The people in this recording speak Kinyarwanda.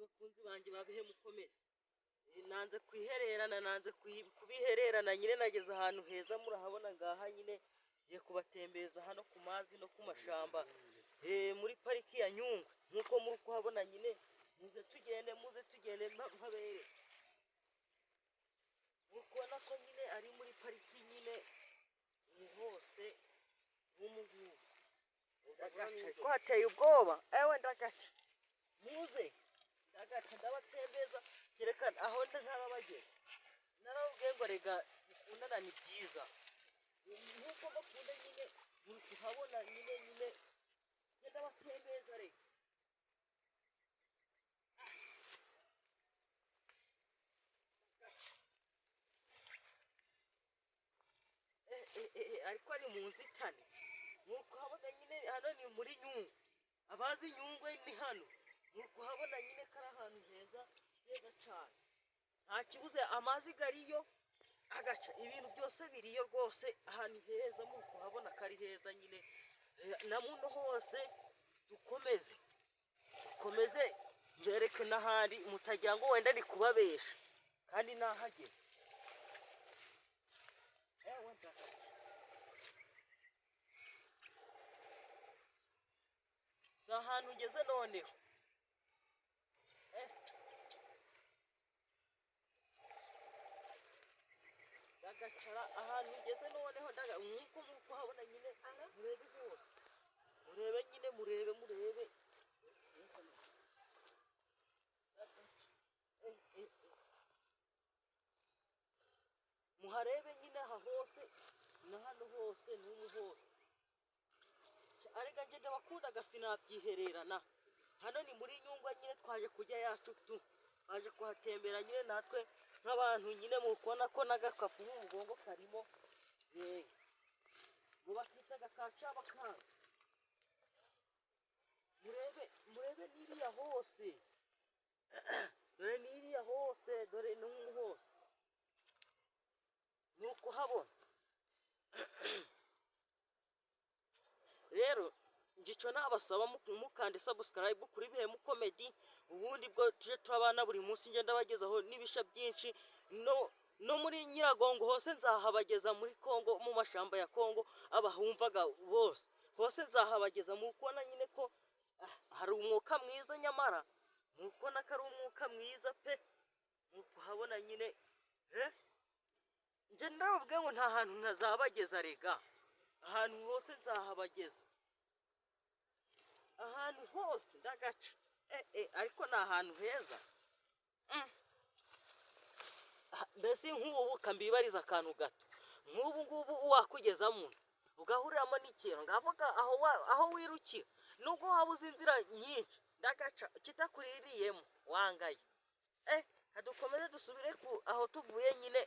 bakunzi banjye babihe mukomere, nanze kwihererana, nanze kubihererana nyine. nageze ahantu heza murahabona ngaha nyine, ngiye kubatembereza hano ku mazi no ku mashamba, muri pariki ya Nyungwe nk'uko muri kuhabona nyine. muze tugende mpabere. mukubona ko nyine ari muri pariki nyine hose nk'umugubu. ko hateye ubwoba, ewe ndagaca, muze ndagaca ndabatembeza, kerekana aho ntarabagera. narababwiye ngo rega gukundana ni byiza, nk'uko bakunda nyine muri kuhabona nyine genda batembeza rega. ariko ari mu nzitane, muri kuhabona nyine hano ni muri Nyungwe. abazi Nyungwe ni hano, muri kuhabona nyine ko ari ahantu heza cyane, nta kibuze. amazi gariyo agaca, ibintu byose biriyo rwose, ahantu heza. muri kuhabona ko ari heza nyine, na muno hose dukomeze mbereke n'ahandi, mutagira ngo wenda ndi kubabesha kandi nahageze. si ahantu ugeze noneho, ndagacara ahantu ugeze noneho, nk'uko muri kuhabona nyine. murebe hose, murebe nyine, murebe muharebe nyine, aha hose na hano hose n'umu hose. arega njye ndabakundaga sinabyihererana. hano ni muri Nyungwe nyine, twaje kujya yacu twaje kuhatembera nyine natwe nk'abantu nyine. mu kubona ko n'agakapu mu mugongo karimo, ngo bakitaga ka Cabakanga. murebe n'iriya hose, dore n'iriya hose, dore n'umu hose ni ukuhabona. rero ngico nabasaba mukande subscribe kuri Bihemu Comedy, ubundi bwo tuje turabana buri munsi ngenda bagezaho n'ibisha byinshi. no muri Nyiragongo hose nzahabageza, muri Kongo mu mashamba ya Kongo abahumvaga bose hose nzahabageza. mu kubona nyine ko hari umwuka mwiza, nyamara mu kubona ko ari umwuka mwiza pe. mu kuhabona nyine, nje ndababwiye ngo nta hantu ntazabageza rega, ahantu hose nzahabageza, ahantu hose ndagaca. ariko ni ahantu heza. mbese nk'ubu kambibariza akantu gato, nk'ubu ngubu wakugeza muno ugahuriramo n'ikintu, ngavuga aho wirukira, nubwo wabuze inzira nyinshi, ndagaca kitakuririyemo wangaye. kadukomeze dusubire aho tuvuye nyine.